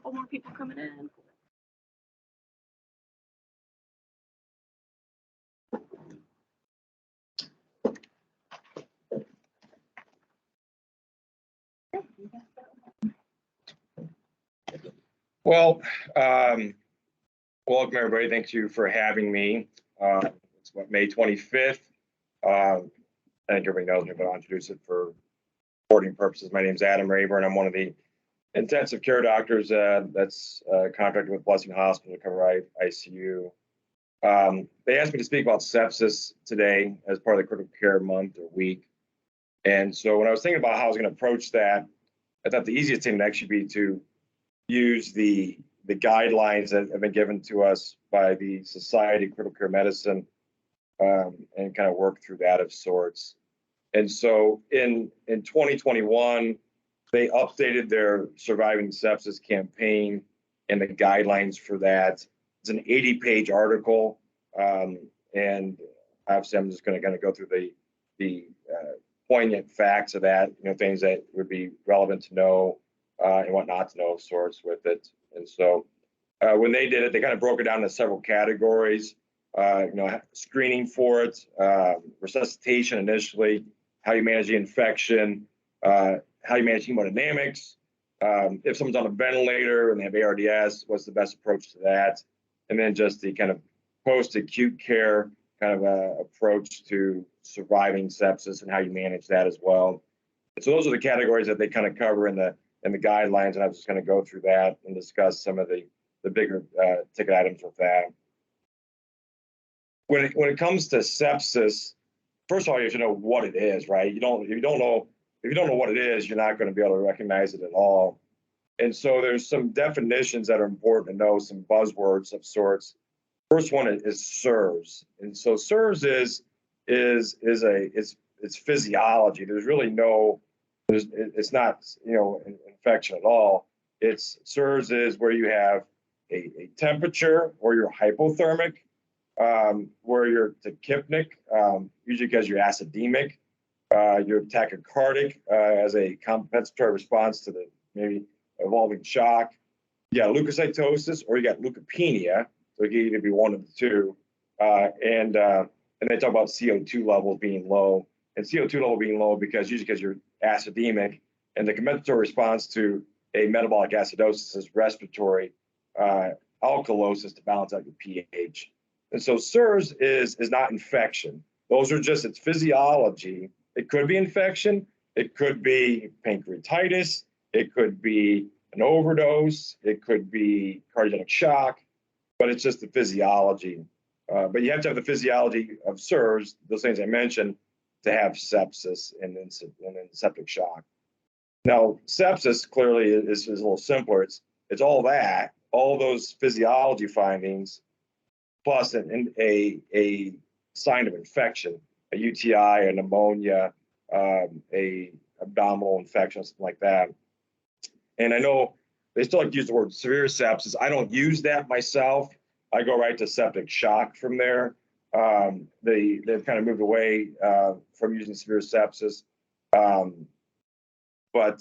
couple more people coming in. Well, welcome everybody. Thank you for having me. It's May 25th. I think everybody knows me, but I'll introduce it for reporting purposes. My name is Adam Reyburn. I'm one of the intensive care doctors that's contracted with Blessing Hospital to cover ICU. They asked me to speak about sepsis today as part of the critical care month or week. And so when I was thinking about how I was going to approach that, I thought the easiest thing would actually be to use the guidelines that have been given to us by the Society of Critical Care Medicine and kind of work through that of sorts. And so in 2021, they updated their Surviving Sepsis campaign and the guidelines for that. It's an 80-page article, and obviously I'm just going to kind of go through the poignant facts of that, things that would be relevant to know and what not to know of sorts with it. And so when they did it, they kind of broke it down into several categories. Screening for it, resuscitation initially, how you manage the infection, how you manage hemodynamics. If someone's on a ventilator and they have ARDS, what's the best approach to that? And then just the kind of post-acute care kind of approach to surviving sepsis and how you manage that as well. And so those are the categories that they kind of cover in the guidelines, and I was just going to go through that and discuss some of the bigger ticket items with that. When it comes to sepsis, first of all, you should know what it is, right? If you don't know what it is, you're not going to be able to recognize it at all. And so there's some definitions that are important to know, some buzzwords of sorts. First one is SIRS, and so SIRS is it's physiology. There's really it's not infection at all. SIRS is where you have a temperature, or you're hypothermic, where you're tachypnic, usually because you're acidemic, you're tachycardic as a compensatory response to the maybe evolving shock. You got leukocytosis, or you got leukopenia. So it can either be one of the two. And they talk about CO2 levels being low, and CO2 level being low because you're acidemic, and the compensatory response to a metabolic acidosis is respiratory alkalosis to balance out your pH. And so SIRS is not infection. Those are just its physiology. It could be infection. It could be pancreatitis. It could be an overdose. It could be cardiac shock, but it's just the physiology. But you have to have the physiology of SIRS, those things I mentioned, to have sepsis and then septic shock. Now, sepsis clearly is a little simpler. It's all that, all those physiology findings, plus a sign of infection, a UTI, a pneumonia, a abdominal infection, something like that. And I know they still like to use the word severe sepsis. I don't use that myself. I go right to septic shock from there. They've kind of moved away from using severe sepsis, but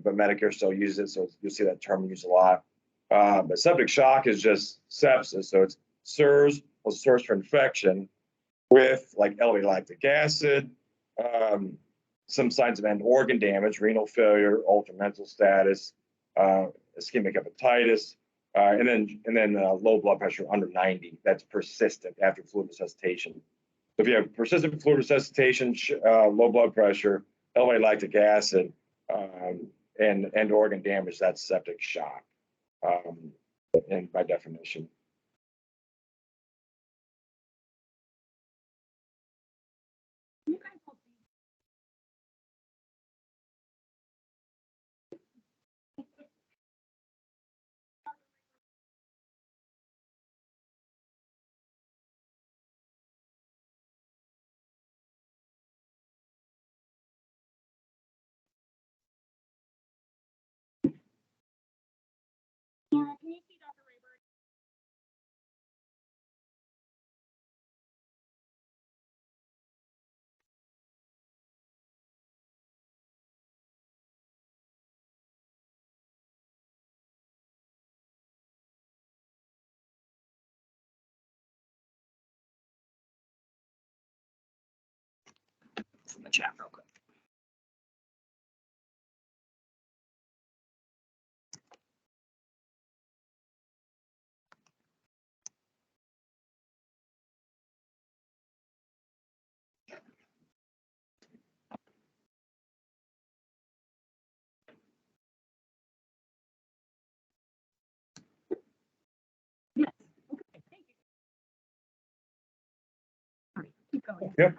Medicare still uses it, so you'll see that term used a lot. But septic shock is just sepsis, so it's SIRS, was a source for infection, with like elevated lactic acid, some signs of end organ damage, renal failure, altered mental status, ischemic hepatitis, and then low blood pressure under 90. That's persistent after fluid resuscitation. So if you have persistent fluid resuscitation, low blood pressure, elevated lactic acid, and end organ damage, that's septic shock, and by definition. Can you see Dr. Reyburn? chat real quick. Yes. Okay. Thank you. All right, keep going. Yep.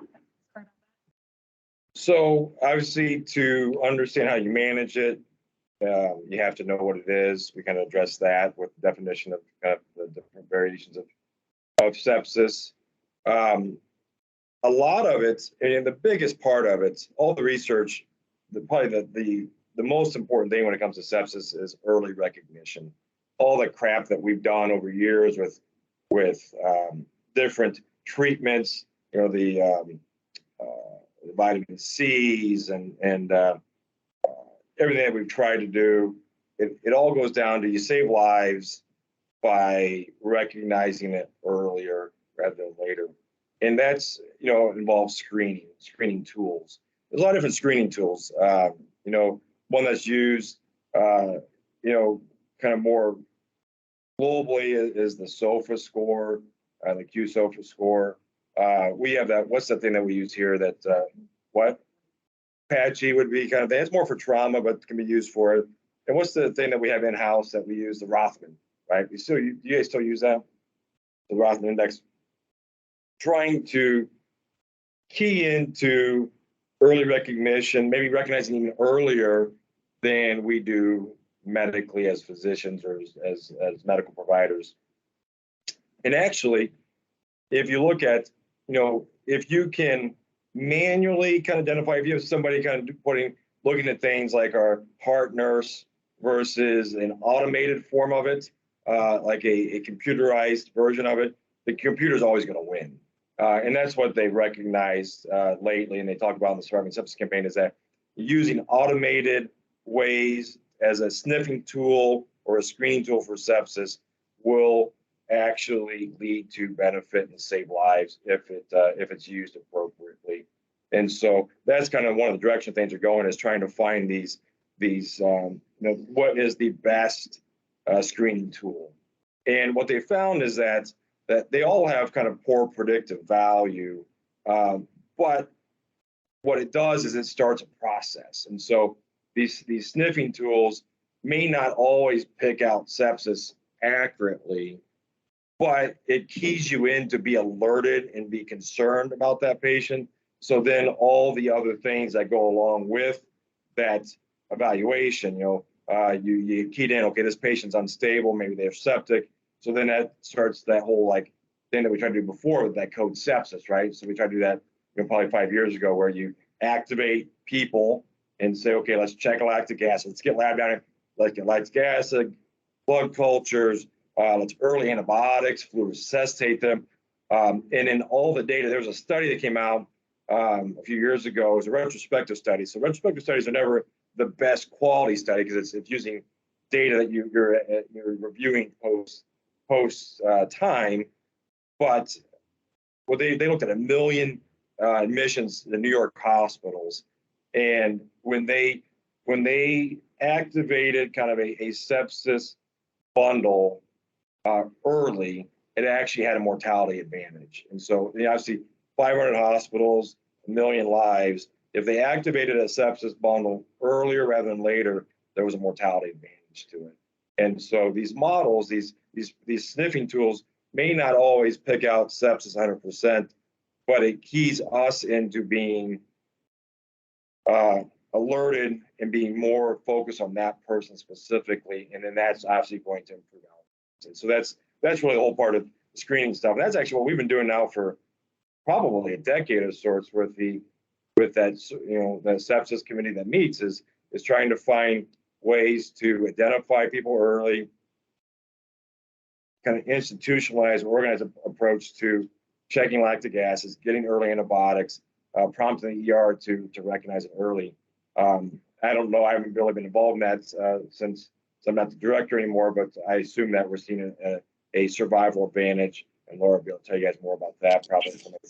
So obviously, to understand how you manage it, you have to know what it is. We kind of address that with the definition of kind of the different variations of sepsis. A lot of it, and the biggest part of it, all the research, probably the most important thing when it comes to sepsis is early recognition. All the crap that we've done over years with different treatments, you know, the vitamin C's and everything that we've tried to do, it all goes down to you save lives by recognizing it earlier rather than later. And that's, you know, involves screening tools. There's a lot of different screening tools. You know, one that's used, you know, kind of more globally is the SOFA score, the Q SOFA score. We have that. What's the thing that we use here that, what? Patchy would be kind of, that's more for trauma, but can be used for it. And what's the thing that we have in-house that we use, the Rothman, right? You guys still use that? The Rothman index. Trying to key into early recognition, maybe recognizing even earlier than we do medically as physicians or as medical providers. And actually, if you look at, you know, if you can manually kind of identify, if you have somebody kind of looking at things like our heart nurse versus an automated form of it, like a computerized version of it, the computer is always going to win. And that's what they've recognized lately, and they talk about in the Surviving Sepsis campaign, is that using automated ways as a sniffing tool or a screening tool for sepsis will actually lead to benefit and save lives if it's used appropriately. And so that's kind of one of the direction things are going, is trying to find these you know, what is the best screening tool. And what they found is that they all have kind of poor predictive value, but what it does is it starts a process. And so these sniffing tools may not always pick out sepsis accurately, but it keys you in to be alerted and be concerned about that patient. So then all the other things that go along with that evaluation, you know, you keyed in, okay, this patient's unstable, maybe they're septic. So then that starts that whole like thing that we tried to do before with that code sepsis, right? So we tried to do that, you know, probably 5 years ago, where you activate people and say, okay, let's check lactic acid. Let's get lab down here. Let's get lactic acid, blood cultures, let's early antibiotics, fluid resuscitate them. And in all the data, there was a study that came out a few years ago. It was a retrospective study. So retrospective studies are never the best quality study because it's using data that you're reviewing post time. But well, they looked at 1 million admissions in the New York hospitals, and when they activated kind of a sepsis bundle early, it actually had a mortality advantage. And so, you know, obviously, 500 hospitals, 1 million lives. If they activated a sepsis bundle earlier rather than later, there was a mortality advantage to it. And so these models, these sniffing tools, may not always pick out sepsis 100%, but it keys us into being alerted and being more focused on that person specifically, and then that's obviously going to improve outcomes. And so that's really the whole part of the screening stuff. And that's actually what we've been doing now for probably a decade of sorts with that, you know, the sepsis committee that meets is trying to find ways to identify people early, kind of institutionalized, organized approach to checking lactic acids, getting early antibiotics, prompting the ER to recognize it early. I don't know, I haven't really been involved in that since I'm not the director anymore, but I assume that we're seeing a survival advantage, and Laura will be able to tell you guys more about that probably some other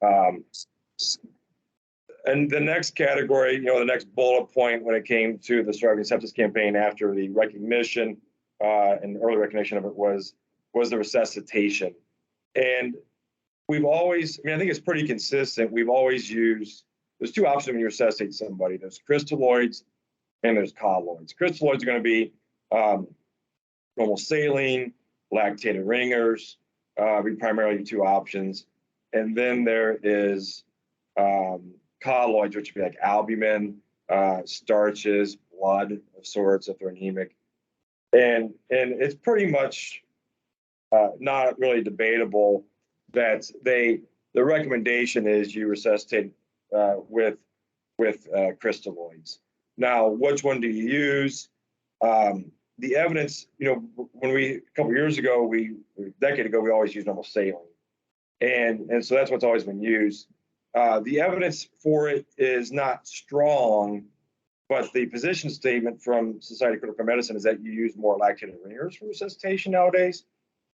time. And the next category, the next bullet point when it came to the Surviving Sepsis campaign after the recognition and early recognition of it was the resuscitation. And we've always, I think it's pretty consistent. We've always used, there's two options when you resuscitate somebody. There's crystalloids and there's colloids. Crystalloids are going to be normal saline, lactated ringers, be primarily two options. And then there is colloids, which would be like albumin, starches, blood of sorts if they're anemic. And it's pretty much not really debatable that the recommendation is you resuscitate with crystalloids. Now, which one do you use? The evidence, when a couple of years ago, a decade ago, we always used normal saline. And so that's what's always been used. The evidence for it is not strong, but the position statement from Society of Critical Medicine is that you use more lactated ringers for resuscitation nowadays.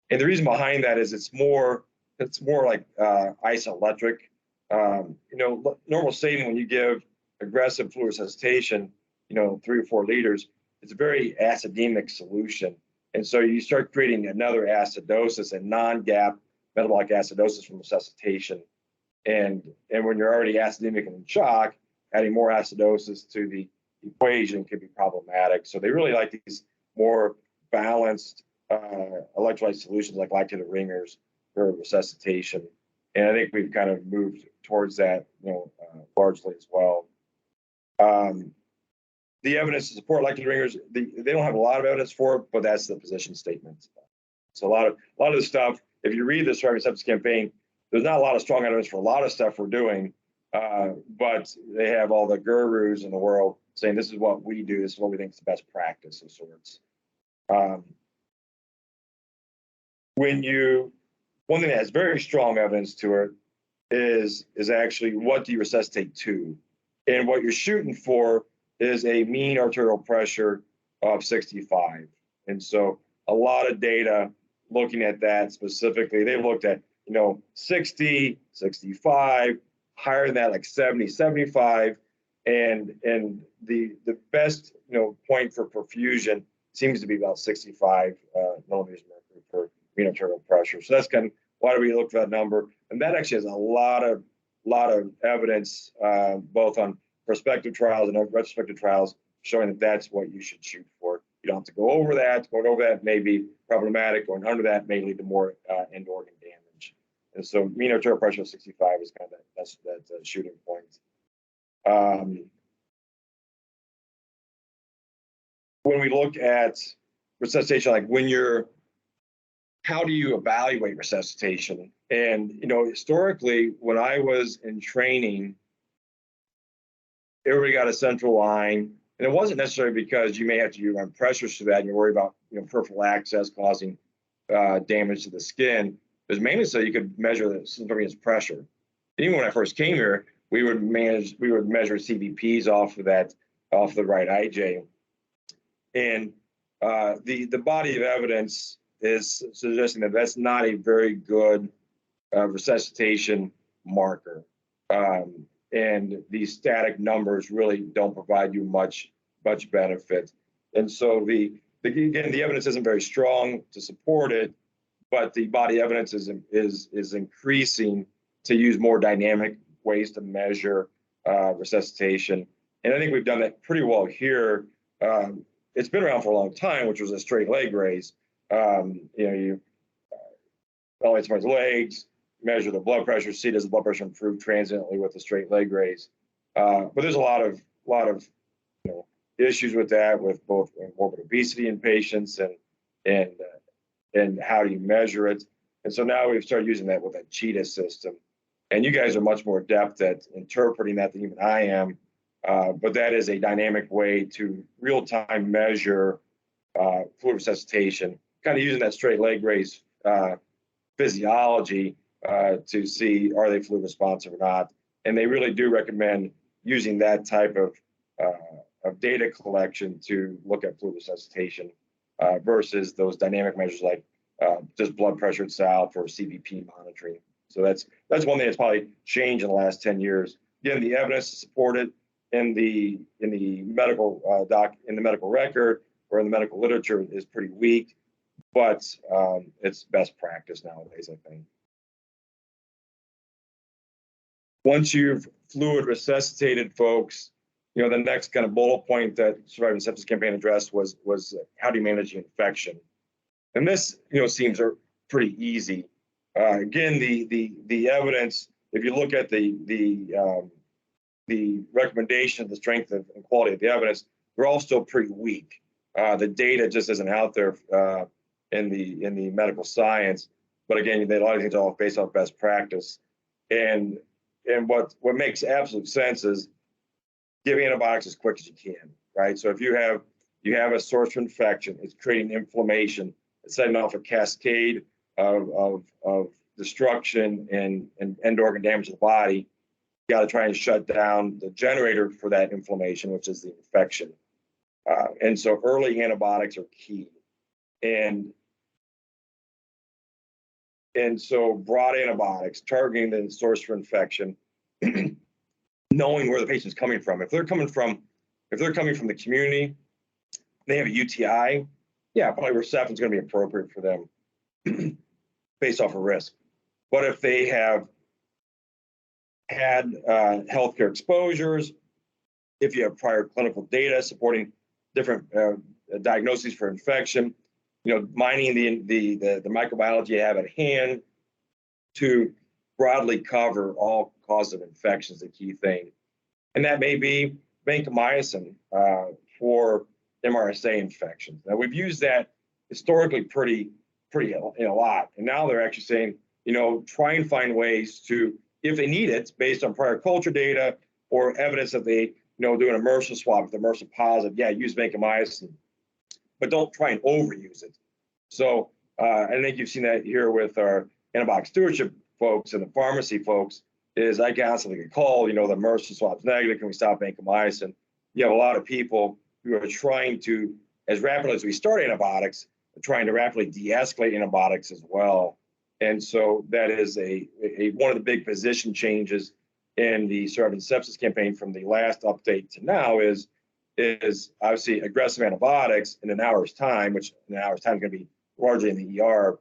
And the reason behind that is it's more like isoelectric. Normal saline, when you give aggressive fluid resuscitation, 3 or 4 liters, it's a very acidemic solution. And so you start creating another acidosis and non-GAP metabolic acidosis from resuscitation. And when you're already acidemic and in shock, adding more acidosis to the equation can be problematic. So they really like these more balanced electrolyte solutions like lactated ringers for resuscitation. And I think we've kind of moved towards that, largely as well. The evidence to support lactated ringers, they don't have a lot of evidence for it, but that's the position statement. So a lot of the stuff, if you read the Surviving Sepsis campaign, there's not a lot of strong evidence for a lot of stuff we're doing, but they have all the gurus in the world saying this is what we do, this is what we think is the best practice of sorts. One thing that has very strong evidence to it is actually what do you resuscitate to? And what you're shooting for is a mean arterial pressure of 65. And so a lot of data looking at that specifically, they've looked at, 60, 65, higher than that, like 70, 75. And the best, point for perfusion seems to be about 65 millimeters of mercury per mean arterial pressure. So that's kind of why do we look for that number? And that actually has a lot of evidence, both on prospective trials and retrospective trials, showing that that's what you should shoot for. You don't have to go over that. Going over that may be problematic. Going under that may lead to more end organ damage. And so mean arterial pressure of 65 is kind of that shooting point. When we look at resuscitation, like how do you evaluate resuscitation? And, historically, when I was in training, everybody got a central line. And it wasn't necessarily because you may have to run pressures to that and you're worried about, peripheral access causing damage to the skin. It was mainly so you could measure the subcutaneous pressure. And even when I first came here, we would measure CVPs off of the right IJ. And the body of evidence is suggesting that that's not a very good resuscitation marker. And these static numbers really don't provide you much benefit. And so again, the evidence isn't very strong to support it, but the body evidence is increasing to use more dynamic ways to measure resuscitation. And I think we've done that pretty well here. It's been around for a long time, which was a straight leg raise. You elevate somebody's legs, measure the blood pressure, see does the blood pressure improve transiently with a straight leg raise. But there's a lot of issues with that, with both morbid obesity in patients and how do you measure it. And so now we've started using that with a CHEETAH system. And you guys are much more adept at interpreting that than even I am. But that is a dynamic way to real-time measure fluid resuscitation, kind of using that straight leg raise physiology to see are they fluid responsive or not. And they really do recommend using that type of data collection to look at fluid resuscitation versus those dynamic measures like just blood pressure itself or CVP monitoring. So that's one thing that's probably changed in the last 10 years. Again, the evidence to support it in the medical in the medical record or in the medical literature is pretty weak, but it's best practice nowadays, I think. Once you've fluid resuscitated folks, the next kind of bullet point that Surviving Sepsis Campaign addressed was how do you manage the infection? And this, seems pretty easy. Again, the evidence, if you look at the recommendation, the strength and quality of the evidence, they're all still pretty weak. The data just isn't out there in the medical science. But again, a lot of things are all based off best practice. And what makes absolute sense is give antibiotics as quick as you can, right? So if you have a source of infection, it's creating inflammation, it's setting off a cascade of destruction and end organ damage to the body. You got to try and shut down the generator for that inflammation, which is the infection. And so early antibiotics are key. And so broad antibiotics, targeting the source for infection, knowing where the patient's coming from. If they're coming from the community, they have a UTI, yeah, probably Herceptin is going to be appropriate for them based off of risk. But if they have had healthcare exposures, if you have prior clinical data supporting different diagnoses for infection, mining the microbiology you have at hand to broadly cover all causes of infection is the key thing. And that may be vancomycin for MRSA infections. Now, we've used that historically pretty a lot. And now they're actually saying, try and find ways to, if they need it, based on prior culture data or evidence that they, do an MRSA swab, if they're MRSA positive, yeah, use vancomycin, but don't try and overuse it. So I think you've seen that here with our antibiotic stewardship folks and the pharmacy folks, is I constantly get called, the MRSA swab's negative, can we stop vancomycin? You have a lot of people who are trying to, as rapidly as we start antibiotics, trying to rapidly de-escalate antibiotics as well. And so that is one of the big position changes in the Surviving Sepsis campaign from the last update to now is obviously aggressive antibiotics in an hour's time, which in an hour's time is going to be largely in the ER,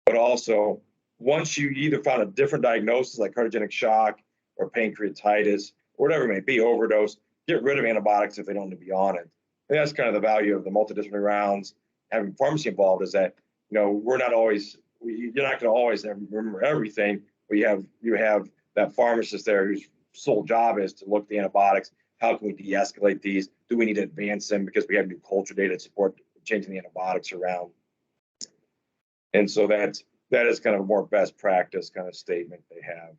but also once you either found a different diagnosis like cardiogenic shock or pancreatitis, or whatever it may be, overdose, get rid of antibiotics if they don't need to be on it. And that's kind of the value of the multidisciplinary rounds, having pharmacy involved, is that, we're not always, you're not going to always remember everything, but you have that pharmacist there whose sole job is to look at the antibiotics. How can we de-escalate these? Do we need to advance them because we have new culture data to support changing the antibiotics around? And so that is kind of a more best practice kind of statement they have.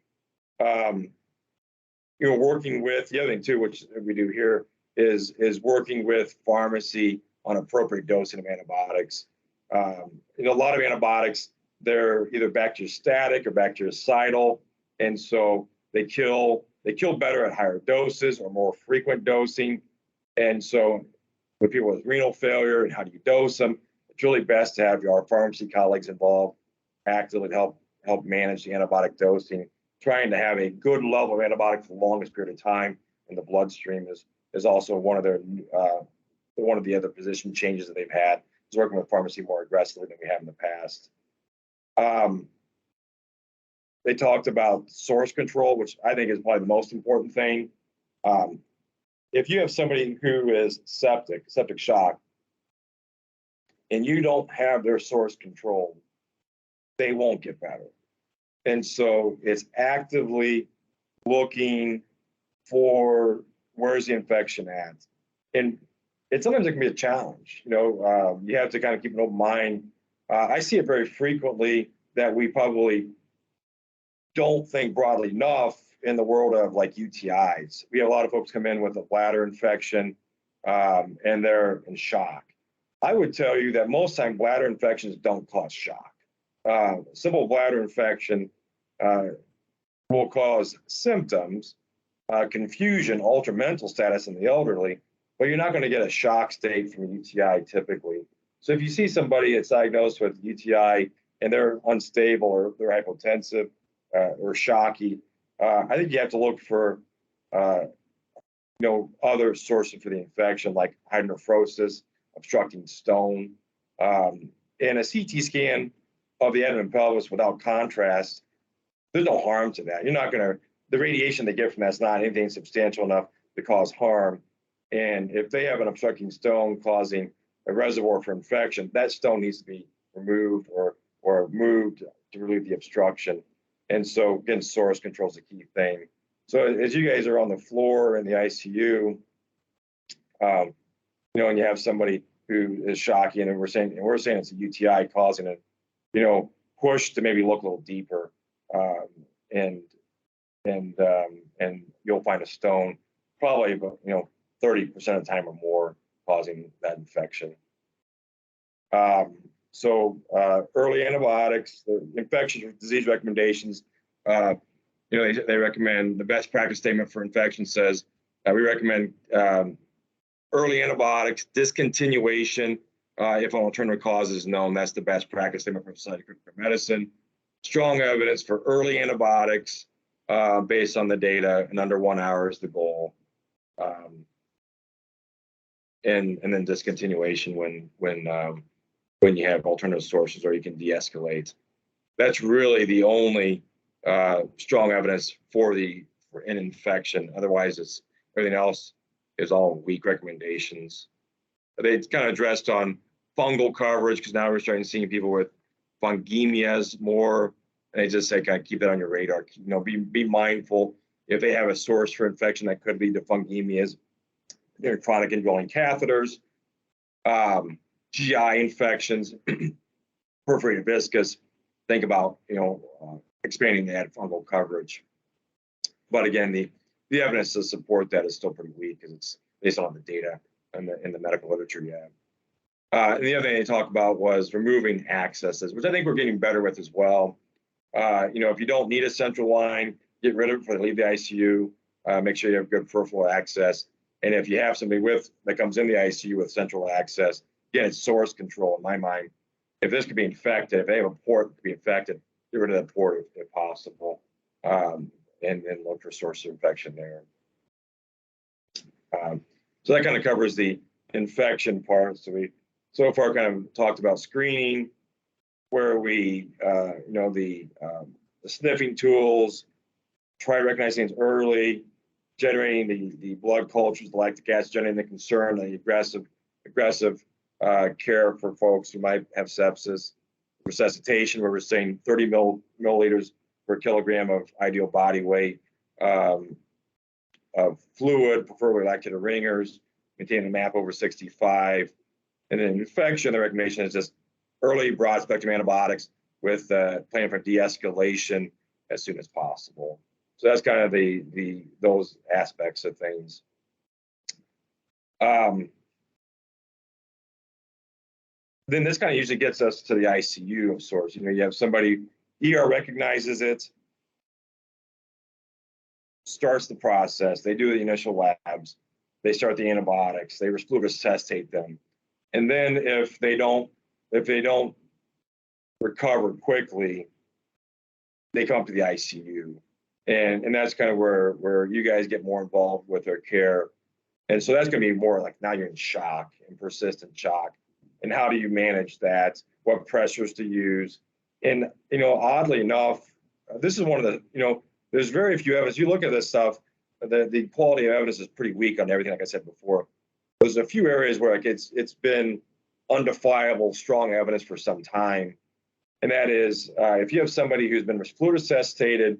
Working with, the other thing too, which we do here, is working with pharmacy on appropriate dosing of antibiotics. A lot of antibiotics, they're either bacteriostatic or bactericidal, and so they kill better at higher doses or more frequent dosing. And so with people with renal failure and how do you dose them, it's really best to have our pharmacy colleagues involved actively help manage the antibiotic dosing. Trying to have a good level of antibiotic for the longest period of time in the bloodstream is also one of the other position changes that they've had, is working with pharmacy more aggressively than we have in the past. They talked about source control, which I think is probably the most important thing. If you have somebody who is septic shock, and you don't have their source controlled, they won't get better. And so it's actively looking for where's the infection at. And sometimes it can be a challenge. You have to kind of keep an open mind. I see it very frequently that we probably don't think broadly enough in the world of like UTIs. We have a lot of folks come in with a bladder infection and they're in shock. I would tell you that most time bladder infections don't cause shock. Simple bladder infection will cause symptoms, confusion, altered mental status in the elderly, but you're not going to get a shock state from a UTI typically. So if you see somebody that's diagnosed with UTI and they're unstable or they're hypotensive, or shocky, I think you have to look for other sources for the infection, like hydronephrosis, obstructing stone, and a CT scan of the abdomen and pelvis without contrast. There's no harm to that. You're not going to, the radiation they get from that's not anything substantial enough to cause harm. And if they have an obstructing stone causing a reservoir for infection, that stone needs to be removed or moved to relieve the obstruction. And so again, source control is the key thing. So as you guys are on the floor in the ICU, and you have somebody who is shocking, and we're saying it's a UTI causing it, push to maybe look a little deeper, and you'll find a stone probably about 30% of the time or more causing that infection. So early antibiotics, the infectious disease recommendations. They recommend, the best practice statement for infection says we recommend early antibiotics, discontinuation if an alternative cause is known. That's the best practice statement for Society of Medicine. Strong evidence for early antibiotics based on the data, and under 1 hour is the goal. And then discontinuation when you have alternative sources, or you can de-escalate. That's really the only strong evidence for an infection. Otherwise, everything else is all weak recommendations. They kind of addressed on fungal coverage, because now we're starting seeing people with fungemias more, and they just say kind of keep that on your radar. Be mindful if they have a source for infection that could lead to fungemias. They're chronic indwelling catheters, GI infections, perforated viscus. Think about expanding that fungal coverage. But again, the evidence to support that is still pretty weak, because it's based on the data and in the medical literature you have. And the other thing they talked about was removing accesses, which I think we're getting better with as well. If you don't need a central line, get rid of it before they leave the ICU. Make sure you have good peripheral access. And if you have somebody that comes in the ICU with central access, again, it's source control in my mind. If this could be infected, if they have a port that could be infected, get rid of that port if possible, and look for source of infection there. So that kind of covers the infection part. So we so far kind of talked about screening, where we, the sniffing tools, try to recognize things early, generating the blood cultures, the lactic acid, generating the concern, the aggressive care for folks who might have sepsis, resuscitation, where we're saying 30 milliliters per kilogram of ideal body weight of fluid, preferably lactated ringers, maintaining a MAP over 65. And then infection, the recommendation is just early broad spectrum antibiotics with planning for de-escalation as soon as possible. So that's kind of those aspects of things. Then this kind of usually gets us to the ICU of sorts. You have somebody, ER recognizes it, starts the process, they do the initial labs, they start the antibiotics, they resuscitate them. And then if they don't recover quickly, they come up to the ICU. And that's kind of where you guys get more involved with their care. And so that's going to be more like now you're in shock and persistent shock. And how do you manage that? What pressures to use? And, oddly enough, this is one of the, there's very few evidence. You look at this stuff, the quality of evidence is pretty weak on everything, like I said before. There's a few areas where it's been undefiable, strong evidence for some time. And that is, if you have somebody who's been fluid resuscitated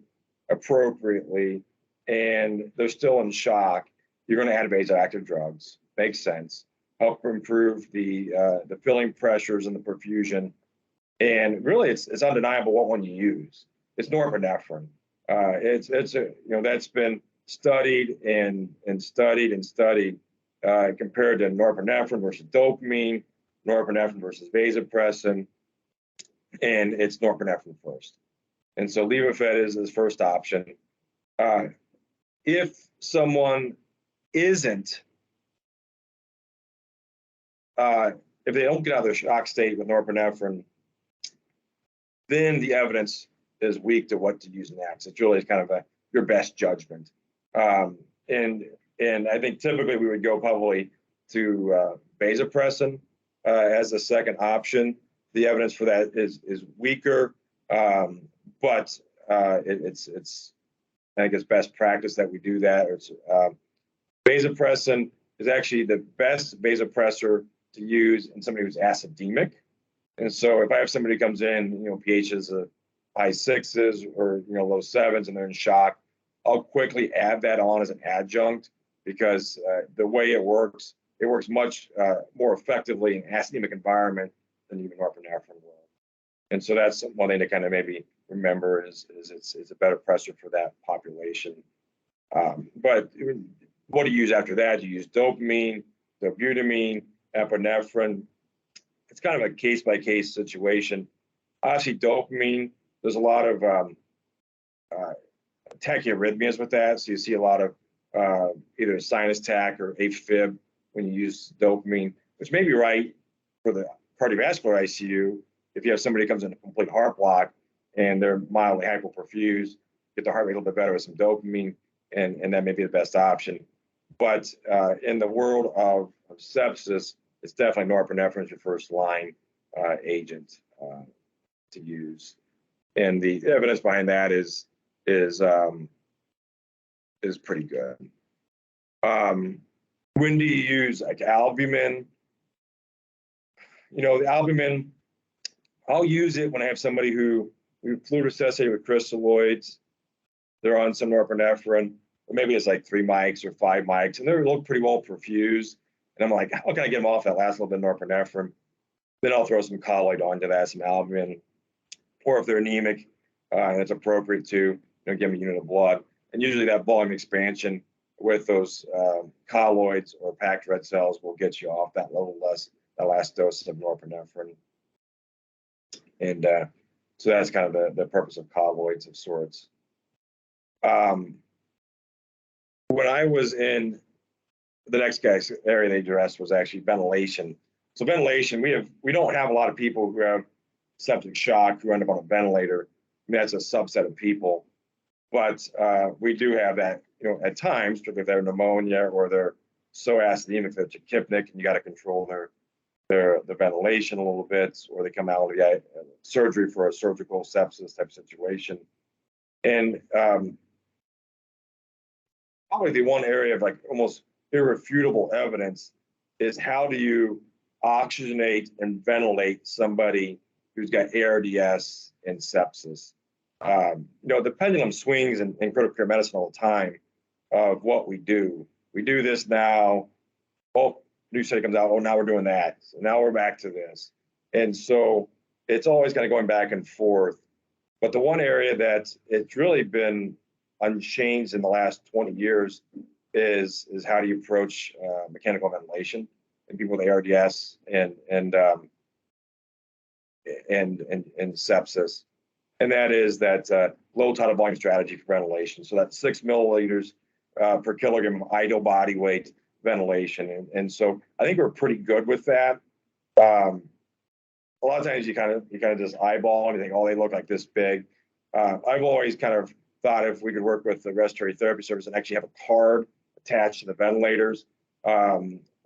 appropriately and they're still in shock, you're going to add vasoactive drugs. Makes sense. Help improve the filling pressures and the perfusion. And really, it's undeniable what one you use. It's norepinephrine. That's been studied and studied compared to norepinephrine versus dopamine, norepinephrine versus vasopressin, and it's norepinephrine first. And so Levophed is his first option. If someone isn't, if they don't get out of their shock state with norepinephrine, then the evidence is weak to what to use next. It's really kind of your best judgment. And I think typically we would go probably to vasopressin as a second option. The evidence for that is weaker, but it's I think it's best practice that we do that. Vasopressin is actually the best vasopressor to use in somebody who's acidemic. And so if I have somebody who comes in, pH is high 6s or low 7s, and they're in shock, I'll quickly add that on as an adjunct because the way it works much more effectively in an acidemic environment than even norepinephrine will. And so that's one thing to kind of maybe remember is it's a better pressor for that population. But what do you use after that? You use dopamine, dobutamine, epinephrine. It's kind of a case-by-case situation. Obviously, dopamine, there's a lot of tachyarrhythmias with that. So you see a lot of either sinus tach or AFib when you use dopamine, which may be right for the cardiovascular ICU. If you have somebody who comes in a complete heart block and they're mildly hypoperfused, get the heart rate a little bit better with some dopamine, and that may be the best option. But in the world of sepsis, it's definitely norepinephrine is your first line agent to use. And the evidence behind that is pretty good. When do you use like albumin? The albumin, I'll use it when I have somebody who fluid resuscitated with crystalloids. They're on some norepinephrine, or maybe it's like 3 mics or 5 mics, and they look pretty well perfused. And I'm like, how can I get them off that last little bit of norepinephrine? Then I'll throw some colloid onto that, some albumin. Or if they're anemic, and it's appropriate to give them a unit of blood. And usually that volume expansion with those colloids or packed red cells will get you off that last dose of norepinephrine. And so that's kind of the purpose of colloids of sorts. When I was in the next area they addressed was actually ventilation. So ventilation, we don't have a lot of people who have septic shock who end up on a ventilator. I mean, that's a subset of people, but we do have that, at times, particularly if they're pneumonia or they're so acidemic that they're tachypnic, and you got to control the ventilation a little bit, or they come out of the surgery for a surgical sepsis type situation. And probably the one area of like almost irrefutable evidence is how do you oxygenate and ventilate somebody who's got ARDS and sepsis. The pendulum swings in critical care medicine all the time of what we do. We do this now. Oh, new study comes out. Oh, now we're doing that. So now we're back to this. And so it's always kind of going back and forth. But the one area that it's really been unchanged in the last 20 years is how do you approach mechanical ventilation in people with ARDS and sepsis. And that is that low tidal volume strategy for ventilation. So that's 6 milliliters per kilogram of idle body weight ventilation. And so I think we're pretty good with that. A lot of times you kind of just eyeball and you think, oh, they look like this big. I've always kind of thought if we could work with the respiratory therapy service and actually have a card attached to the ventilators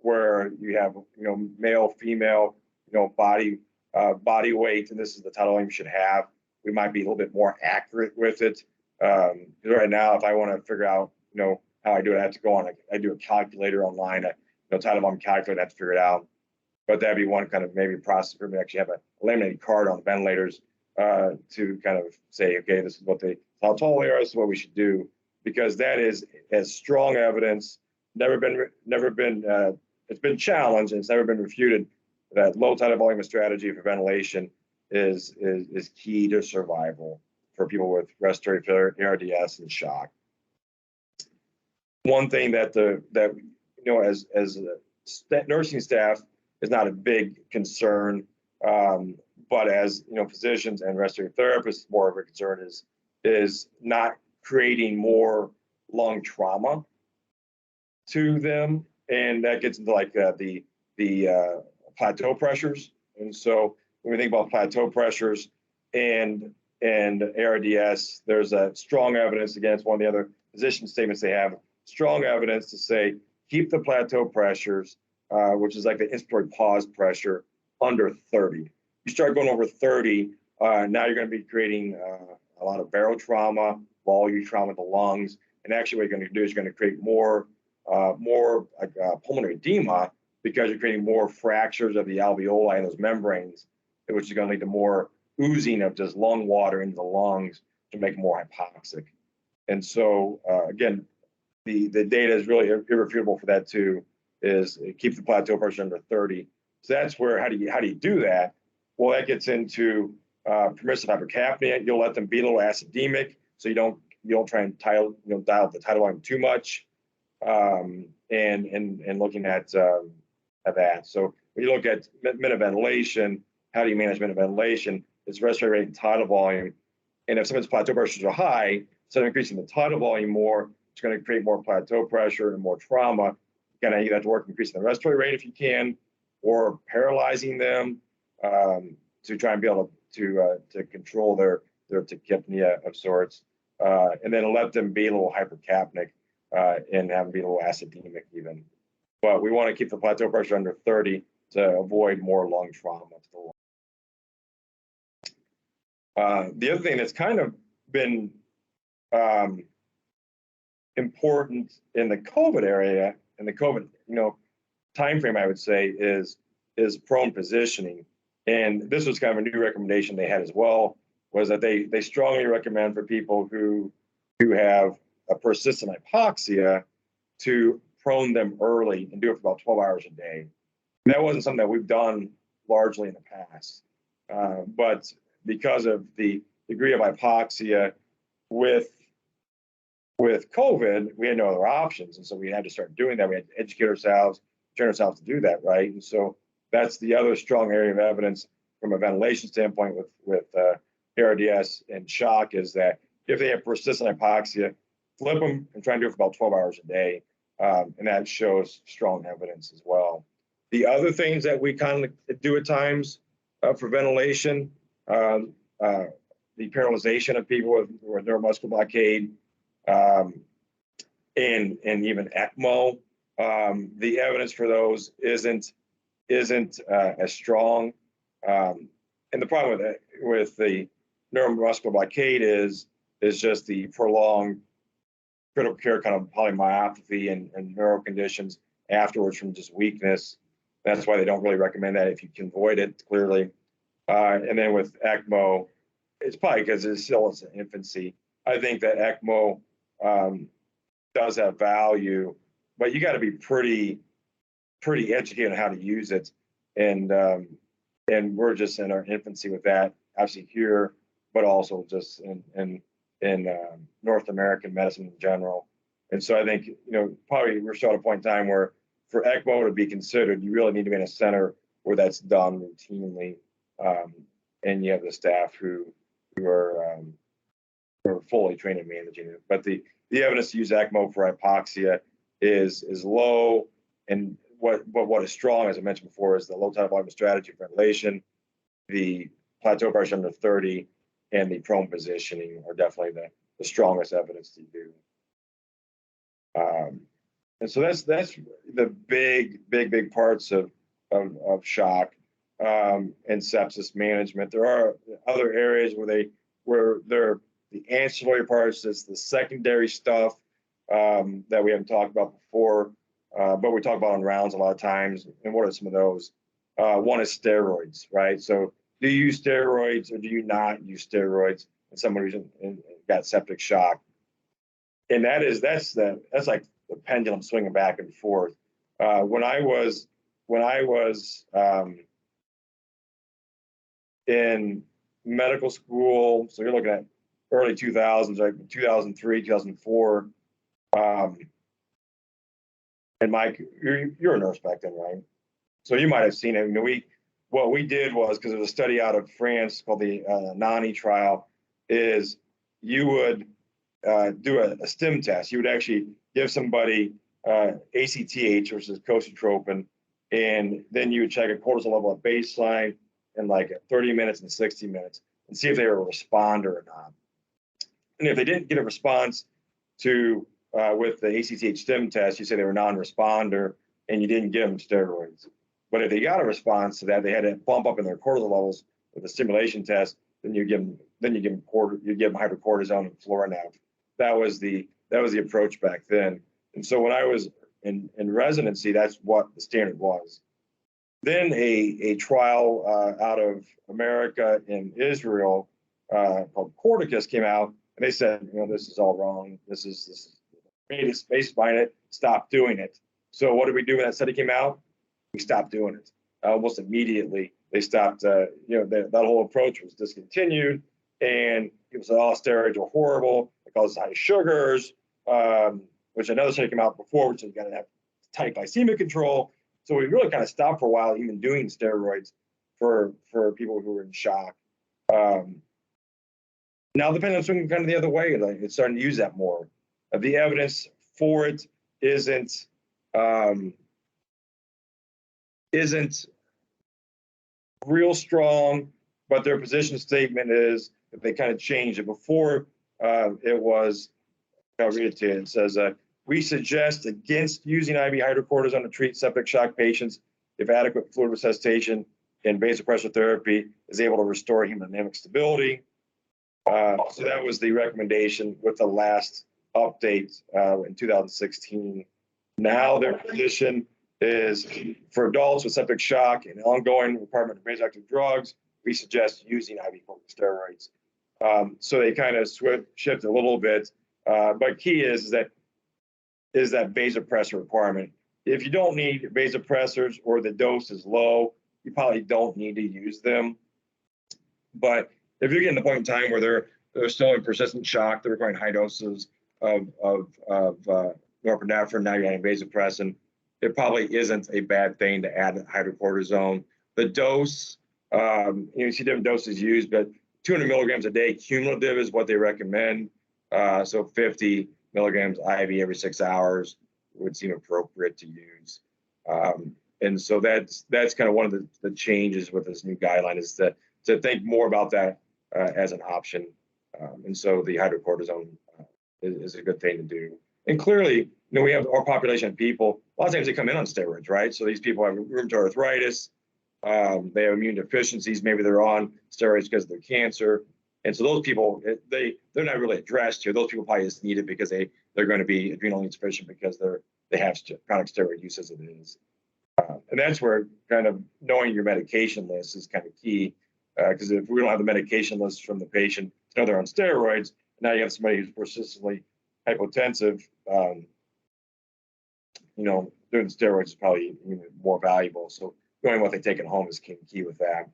where you have, male, female, body weight, and this is the tidal volume you should have. We might be a little bit more accurate with it. Right now, if I want to figure out, how I do it, I have to go on. I do a calculator online. Tidal volume calculator, I have to figure it out. But that'd be one kind of maybe process for me to actually have a laminated card on the ventilators to kind of say, okay, this is how tall they are. This is what we should do, because that is as strong evidence. Never been. It's been challenged and it's never been refuted that low tidal volume strategy for ventilation is key to survival for people with respiratory failure, ARDS, and shock. One thing that as nursing staff is not a big concern, but as physicians and respiratory therapists, more of a concern is not creating more lung trauma to them, and that gets into like the plateau pressures. And so when we think about plateau pressures, and and ARDS, there's a strong evidence, again, it's one of the other position statements they have, strong evidence to say, keep the plateau pressures, which is like the inspiratory pause pressure, under 30. You start going over 30, now you're going to be creating a lot of barotrauma, volume trauma to lungs, and actually what you're going to do is you're going to create more pulmonary edema, because you're creating more fractures of the alveoli and those membranes, which is going to lead to more oozing of just lung water into the lungs to make them more hypoxic. And so, again, the data is really irrefutable for that too, is keep the plateau pressure under 30. So that's where, how do you do that? Well, that gets into permissive hypercapnia. You'll let them be a little acidemic, so you don't try and dial the tidal volume too much, and looking at that. So when you look at minute ventilation, how do you manage minute ventilation? It's respiratory rate and tidal volume. And if someone's plateau pressures are high, instead of increasing the tidal volume more, it's going to create more plateau pressure and more trauma. You're going to have to work increasing the respiratory rate if you can, or paralyzing them to try and be able to control their tachypnea of sorts, and then let them be a little hypercapnic and have them be a little acidemic even. But we want to keep the plateau pressure under 30 to avoid more lung trauma to the lung. The other thing that's kind of been important in the COVID area, in the COVID time frame, I would say, is prone positioning. And this was kind of a new recommendation they had as well, was that they strongly recommend for people who have a persistent hypoxia to prone them early and do it for about 12 hours a day. And that wasn't something that we've done largely in the past. But because of the degree of hypoxia with COVID, we had no other options. And so we had to start doing that. We had to educate ourselves, train ourselves to do that, right? And so that's the other strong area of evidence from a ventilation standpoint with ARDS and shock, is that if they have persistent hypoxia, flip them and try and do it for about 12 hours a day. And that shows strong evidence as well. The other things that we kind of do at times for ventilation, the paralyzation of people with neuromuscular blockade, and even ECMO, the evidence for those isn't as strong. And the problem with the neuromuscular blockade is just the prolonged critical care kind of polymyopathy and neuro conditions afterwards from just weakness. That's why they don't really recommend that if you can avoid it, clearly. And then with ECMO, it's probably because it's still in infancy. I think that ECMO does have value, but you got to be pretty educated on how to use it. And we're just in our infancy with that, obviously here, but also just in North American medicine in general. And so I think, probably we're still at a point in time where for ECMO to be considered, you really need to be in a center where that's done routinely. And you have the staff who are fully trained in managing it. But the evidence to use ECMO for hypoxia is low. And what is strong, as I mentioned before, is the low tidal volume strategy for ventilation, the plateau pressure under 30, and the prone positioning are definitely the strongest evidence to do. And so that's the big parts of shock and sepsis management. There are other areas where they're the ancillary parts. It's the secondary stuff that we haven't talked about before, but we talk about on rounds a lot of times. And what are some of those? One is steroids, right? So do you use steroids or do you not use steroids in someone who's got septic shock? And that's like the pendulum swinging back and forth. When I was in medical school, so you're looking at early 2000s, like 2003, 2004. And Mike, you're a nurse back then, right? So you might have seen it. What we did was, because there was a study out of France called the NANI trial, is you would do a stim test. You would actually give somebody ACTH, which is cosytropin, and then you would check a cortisol level at baseline in like 30 minutes and 60 minutes. and see if they were a responder or not. And if they didn't get a response to with the ACTH stim test, you say they were non-responder and you didn't give them steroids. But if they got a response to that, they had to bump up in their cortisol levels with a stimulation test. Then you give them hydrocortisone and Florinef. That was the approach back then. And so when I was in residency, that's what the standard was. Then a trial out of America and Israel called Corticus came out, and they said, this is all wrong. This is based on it. Stop doing it. So what did we do when that study came out? We stopped doing it almost immediately. They stopped. That whole approach was discontinued, and it was all steroids were horrible. It causes high sugars, which another study came out before, which you got to have tight glycemic control. So we really kind of stopped for a while, even doing steroids for people who were in shock. Now the pendulum's swinging kind of the other way. Like it's starting to use that more. The evidence for it isn't real strong, but their position statement is that they kind of changed it. Before it was, I'll read it to you. It says, we suggest against using IV hydrocortisone to treat septic shock patients if adequate fluid resuscitation and vasopressor therapy is able to restore hemodynamic stability. So that was the recommendation with the last update in 2016. Now their position is for adults with septic shock and ongoing requirement of vasoactive drugs, we suggest using IV corticosteroids. So they kind of shift a little bit, but key is that vasopressor requirement. If you don't need vasopressors or the dose is low, you probably don't need to use them. But if you're getting to the point in time where they're still in persistent shock, they're requiring high doses of norepinephrine, now you're adding vasopressin, it probably isn't a bad thing to add hydrocortisone. The dose, you see different doses used, but 200 milligrams a day cumulative is what they recommend. So 50 milligrams IV every 6 hours would seem appropriate to use. And so that's kind of one of the changes with this new guideline is to think more about that as an option. And so the hydrocortisone is a good thing to do. And clearly, we have our population of people, a lot of times they come in on steroids, right? So these people have rheumatoid arthritis, they have immune deficiencies, maybe they're on steroids because of their cancer. And so those people, they're not really addressed here. Those people probably just need it because they're going to be adrenally insufficient because they have chronic steroid use as it is. And that's where kind of knowing your medication list is kind of key. Because if we don't have the medication list from the patient to know they're on steroids, now you have somebody who's persistently hypotensive, doing steroids is probably even more valuable. So knowing what they take at home is key with that.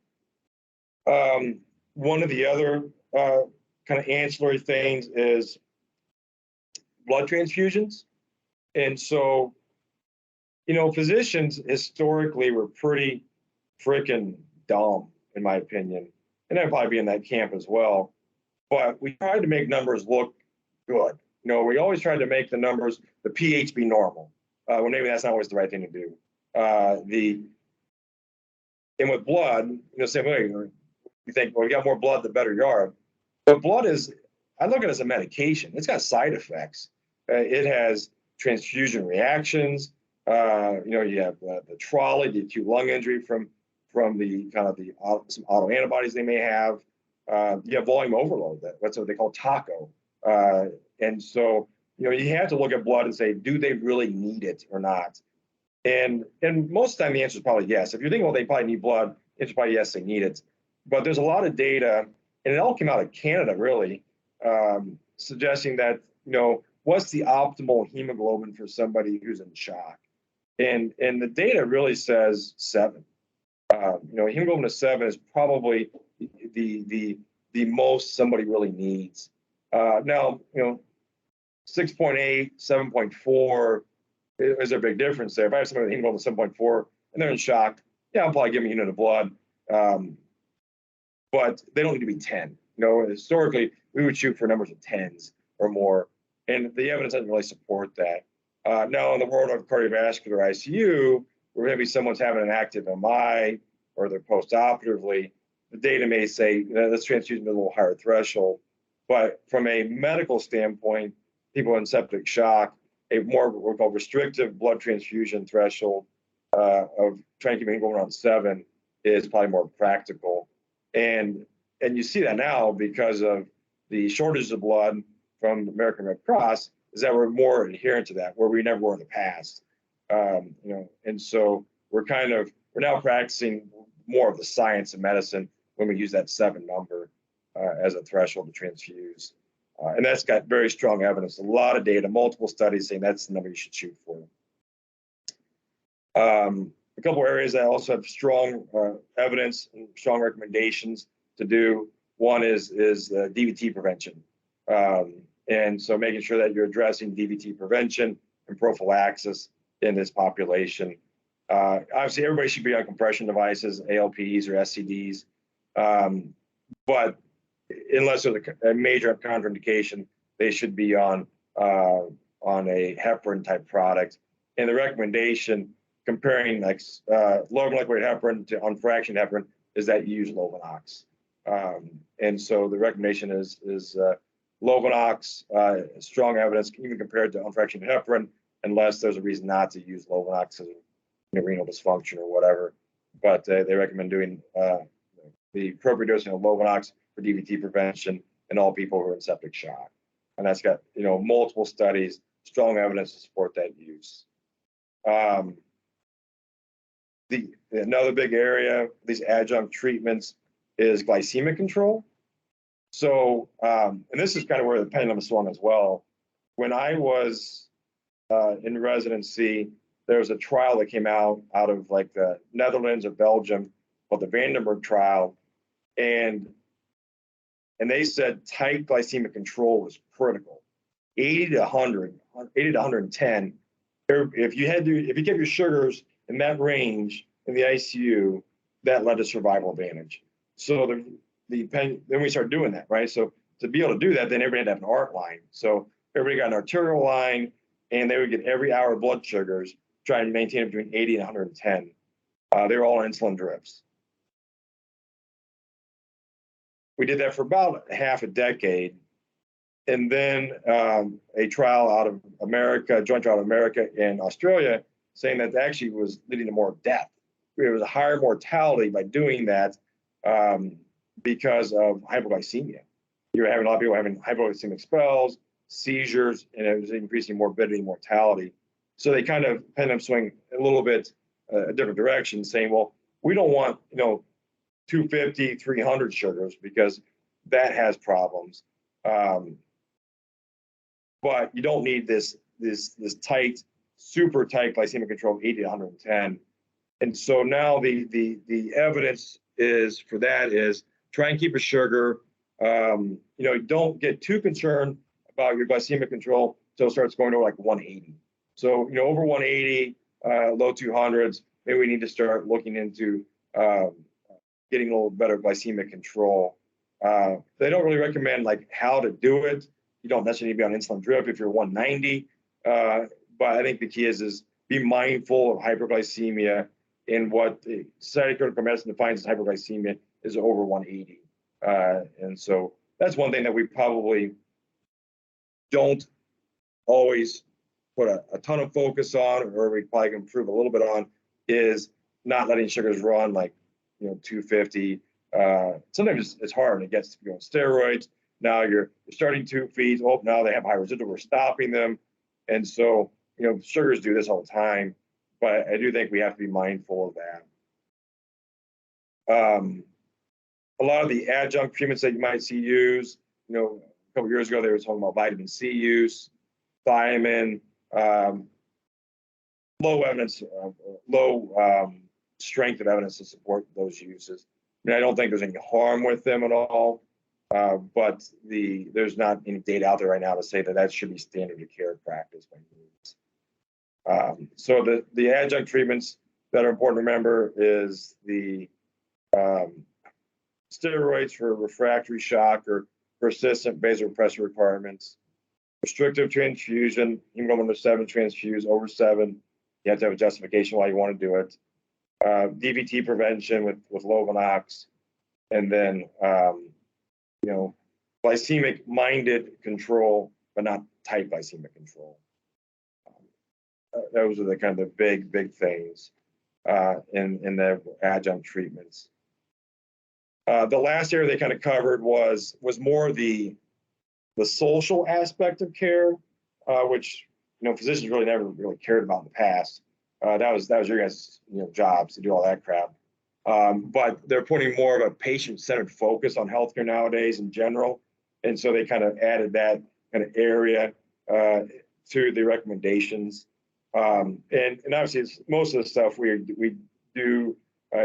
One of the other kind of ancillary things is blood transfusions. And so, physicians historically were pretty freaking dumb, in my opinion. And I'd probably be in that camp as well. But we tried to make numbers look good. We always tried to make the numbers, the pH be normal. Well, maybe that's not always the right thing to do. And with blood, same way, you think, well, you got more blood, the better you are. But blood I look at it as a medication. It's got side effects. It has transfusion reactions. You have the trolley, the acute lung injury from the kind of some autoantibodies they may have. You have volume overload. That's what they call TACO. And so, you have to look at blood and say, do they really need it or not? And most of the time, the answer is probably yes. If you're thinking, well, they probably need blood, it's probably yes, they need it. But there's a lot of data, and it all came out of Canada, really, suggesting that, what's the optimal hemoglobin for somebody who's in shock? And the data really says 7. Hemoglobin of 7 is probably the most somebody really needs. Now, 6.8, 7.4 is a big difference there. If I have somebody with hemoglobin of 7.4 and they're in shock, I'll probably give them a unit of blood. But they don't need to be 10. Historically, we would shoot for numbers of 10s or more, and the evidence doesn't really support that. Now, in the world of cardiovascular ICU, where maybe someone's having an active MI or they're post-operatively, the data may say, this transfusion is a little higher threshold, but from a medical standpoint, people in septic shock, a more what we call restrictive blood transfusion threshold of trying to keep hemoglobin around 7 is probably more practical. And you see that now because of the shortage of blood from the American Red Cross, is that we're more adherent to that, where we never were in the past. And so we're now practicing more of the science of medicine when we use that 7 number as a threshold to transfuse. And that's got very strong evidence, a lot of data, multiple studies saying that's the number you should shoot for. A couple areas that also have strong evidence and strong recommendations to do. One is DVT prevention. And so making sure that you're addressing DVT prevention and prophylaxis in this population. Obviously, everybody should be on compression devices, ALPs or SCDs, but unless there's a major contraindication, they should be on a heparin type product. And the recommendation comparing like low molecular heparin to unfractionated heparin is that you use Lovenox. And so the recommendation is Lovenox, strong evidence, even compared to unfractionated heparin, unless there's a reason not to use Lovenox as renal dysfunction or whatever. But they recommend doing the appropriate dosing of Lovenox for DVT prevention in all people who are in septic shock. And that's got multiple studies, strong evidence to support that use. Another big area, these adjunct treatments, is glycemic control. So, and this is kind of where the pendulum swung as well. When I was in residency, there was a trial that came out of like the Netherlands or Belgium called the Vandenberg trial, and they said tight glycemic control was critical. 80 to 100, 80 to 110. If you kept your sugars in that range in the ICU, that led to survival advantage. So then we started doing that, right? So to be able to do that, then everybody had to have an ART line. So everybody got an arterial line, and they would get every hour blood sugars, try and maintain it between 80 and 110. They were all on insulin drips. We did that for about half a decade. And then a trial out of America, a joint trial out of America and Australia, saying that actually was leading to more death. There was a higher mortality by doing that because of hypoglycemia. You were having a lot of people having hypoglycemic spells, seizures, and it was increasing morbidity and mortality. So they kind of pendulum swing a little bit a different direction, saying, well, we don't want 250, 300 sugars because that has problems. But you don't need this tight, super tight glycemic control of 80 to 110. And so now the evidence is for that is try and keep a sugar. Don't get too concerned about your glycemic control until it starts going to like 180. So over 180, low 200s, maybe we need to start looking into getting a little better glycemic control. They don't really recommend like how to do it. You don't necessarily need to be on insulin drip if you're 190. But I think the key is be mindful of hyperglycemia, and what the Society of Critical Medicine defines as hyperglycemia is over 180. And so that's one thing that we probably don't always put a ton of focus on, or we probably can improve a little bit on, is not letting sugars run like 250. Sometimes it's hard. It gets to steroids. Now you're starting tube feeds. Oh, now they have high residual. We're stopping them. And so, sugars do this all the time. But I do think we have to be mindful of that. A lot of the adjunct treatments that you might see used, a couple of years ago, they were talking about vitamin C use, thiamine, low evidence, low strength of evidence to support those uses. I don't think there's any harm with them at all, but there's not any data out there right now to say that should be standard of care practice by use. So the adjunct treatments that are important to remember is the steroids for refractory shock or persistent vasopressor requirements, restrictive transfusion, hemoglobin under 7 transfuse, over 7, you have to have a justification why you want to do it. DVT prevention with Lovenox, and then, you know, glycemic minded control, but not tight glycemic control. Those are the kind of the big things in the adjunct treatments. The last area they kind of covered was more the social aspect of care, which physicians really never really cared about in the past. That was your guys' jobs to do all that crap. But they're putting more of a patient-centered focus on healthcare nowadays in general, and so they kind of added that kind of area to the recommendations. And obviously, most of the stuff we do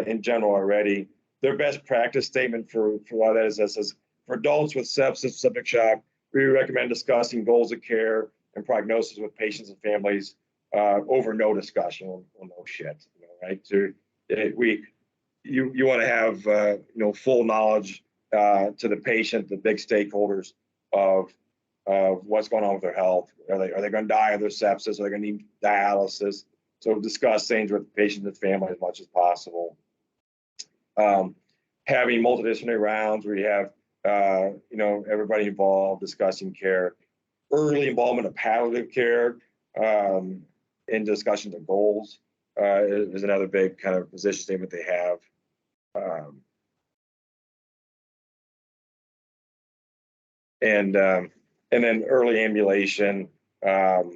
in general already. Their best practice statement for a lot of that is that says, for adults with sepsis, septic shock, we recommend discussing goals of care and prognosis with patients and families over no discussion. Well, no shit, right? So you want to have full knowledge to the patient, the big stakeholders of what's going on with their health. Are they going to die of their sepsis? Are they going to need dialysis? So discuss things with the patient and family as much as possible. Having multidisciplinary rounds where you have everybody involved discussing care, early involvement of palliative care in discussions of goals is another big kind of position statement they have. And then early ambulation, kind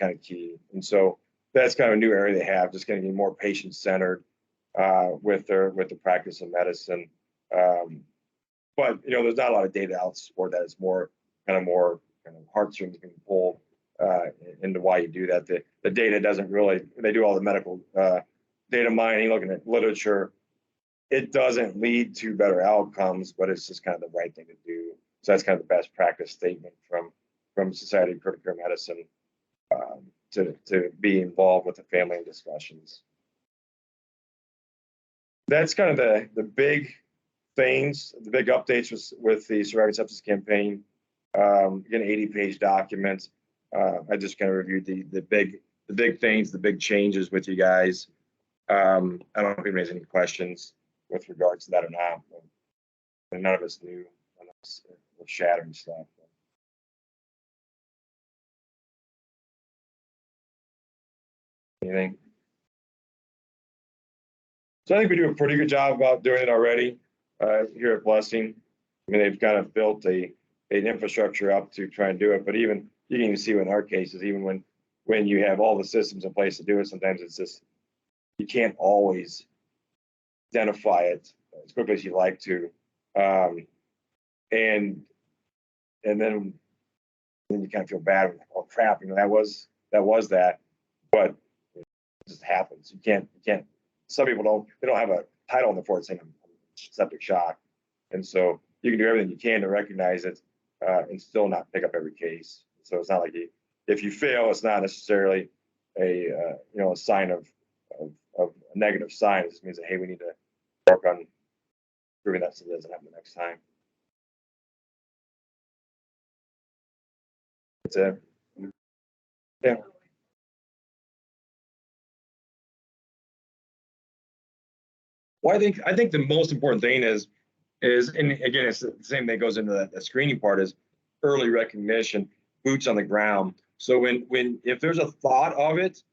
of key. And so that's kind of a new area they have, just going to be more patient-centered with the practice of medicine. But there's not a lot of data out to support that. It's more kind of heartstrings being pulled into why you do that. The data doesn't really. They do all the medical data mining, looking at literature. It doesn't lead to better outcomes, but it's just kind of the right thing to do. So that's kind of the best practice statement from Society of Critical Care Medicine to be involved with the family in discussions. That's kind of the big things, the big updates with the Surviving Sepsis campaign. Again, 80-page document. I just kind of reviewed the big things, the big changes with you guys. I don't know if anybody has any questions with regards to that or not. But none of us knew. None of us were shattering stuff. Anything? So I think we do a pretty good job about doing it already here at Blessing. I mean, they've kind of built an infrastructure up to try and do it, but even you can even see in our cases, even when you have all the systems in place to do it, sometimes it's just you can't always identify it as quickly as you like to, and then you kind of feel bad. Oh crap! That was that, but it just happens. You can't. Some people don't have a title on the fort saying I'm septic shock, and so you can do everything you can to recognize it and still not pick up every case. So it's not like if you fail, it's not necessarily a sign of a negative sign. It just means that, hey, we need to work on proving that so it doesn't happen the next time. That's it. Yeah. Well, I think the most important thing is, and again, it's the same thing that goes into the screening part, is early recognition, boots on the ground. So if there's a thought of it,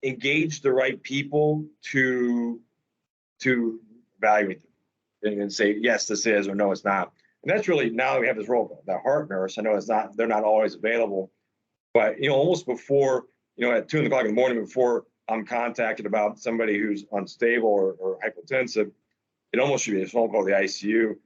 engage the right people to evaluate them and say, yes, this is, or no, it's not. And that's really, now that we have this role, the heart nurse, I know they're not always available, but almost before, at 2 o'clock in the morning, before I'm contacted about somebody who's unstable or hypotensive, it almost should be a phone call to the ICU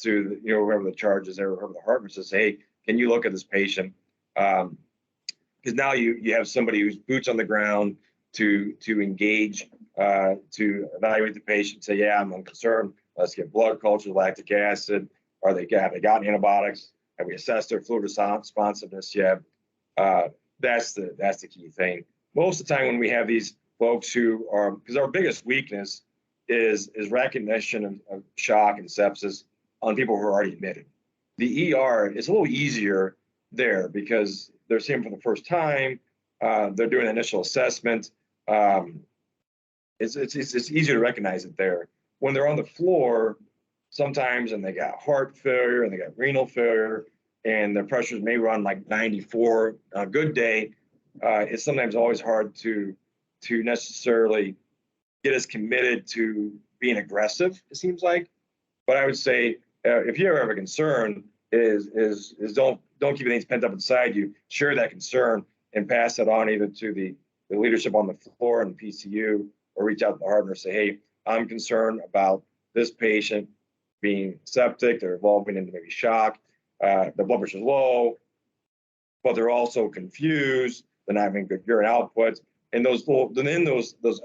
to whoever the charge is there, whoever the heart nurse says, hey, can you look at this patient? Because now you have somebody who's boots on the ground to engage, to evaluate the patient, say, yeah, I'm concerned. Let's get blood culture, lactic acid. Have they gotten antibiotics? Have we assessed their fluid responsiveness yet? That's the key thing. Most of the time when we have these folks who are, because our biggest weakness is recognition of shock and sepsis on people who are already admitted. The ER is a little easier there because they're seeing them for the first time. They're doing an initial assessment. it's easy to recognize it there. When they're on the floor, sometimes, and they got heart failure and they got renal failure, and their pressures may run like 94 on a good day, it's sometimes always hard to necessarily get us committed to being aggressive, it seems like. But I would say, if you ever have a concern, is don't keep things pent up inside you. Share that concern and pass it on either to the leadership on the floor and the PCU, or reach out to the heart nurse, say, hey, I'm concerned about this patient being septic, they're evolving into maybe shock, the blood pressure's low, but they're also confused, they're not having good urine outputs, and those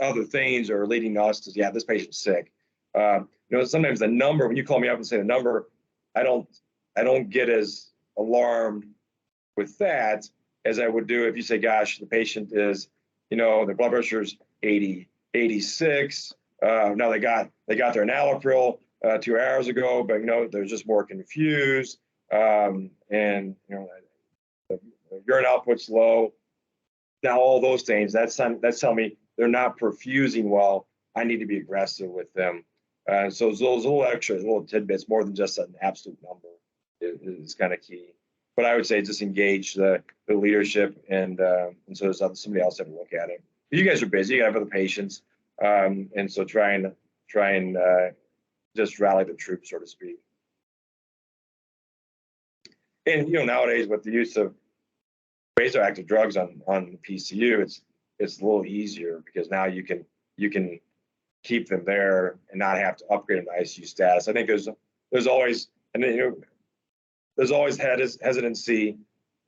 other things are leading us to, yeah, this patient's sick. Sometimes the number, when you call me up and say the number, I don't get as alarmed with that as I would do if you say, gosh, the patient is, their blood pressure's 80, 86. Now they got their enalapril 2 hours ago, but they're just more confused, and the urine output's low. Now all those things, that's telling me they're not perfusing well. I need to be aggressive with them. So those little extras, little tidbits, more than just an absolute number, is kind of key. But I would say just engage the leadership, and so there's somebody else that will look at it. You guys are busy, you have other patients, and so try and just rally the troops, so to speak. And nowadays with the use of vasoactive drugs on PCU, it's a little easier, because now you can keep them there and not have to upgrade them to ICU status. I think there's always, and there's always hesitancy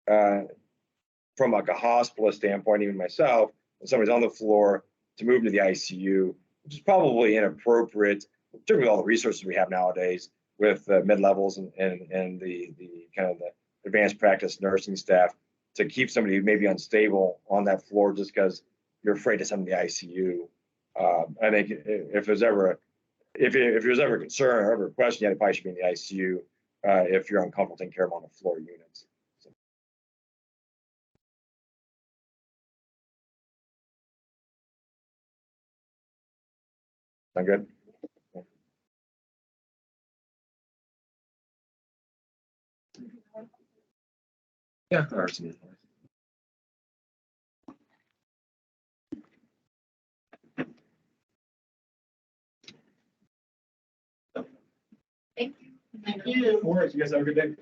from like a hospitalist standpoint, even myself, when somebody's on the floor, to move to the ICU, which is probably inappropriate, particularly with all the resources we have nowadays with mid-levels and the kind of the advanced practice nursing staff, to keep somebody who may be unstable on that floor just because you're afraid to send them to the ICU. I think if there's ever a concern or ever a question, you probably should be in the ICU if you're uncomfortable taking care of them on the floor units. So. Sound good? Yeah. Thank you. Thank you. Of course. You guys have a good day.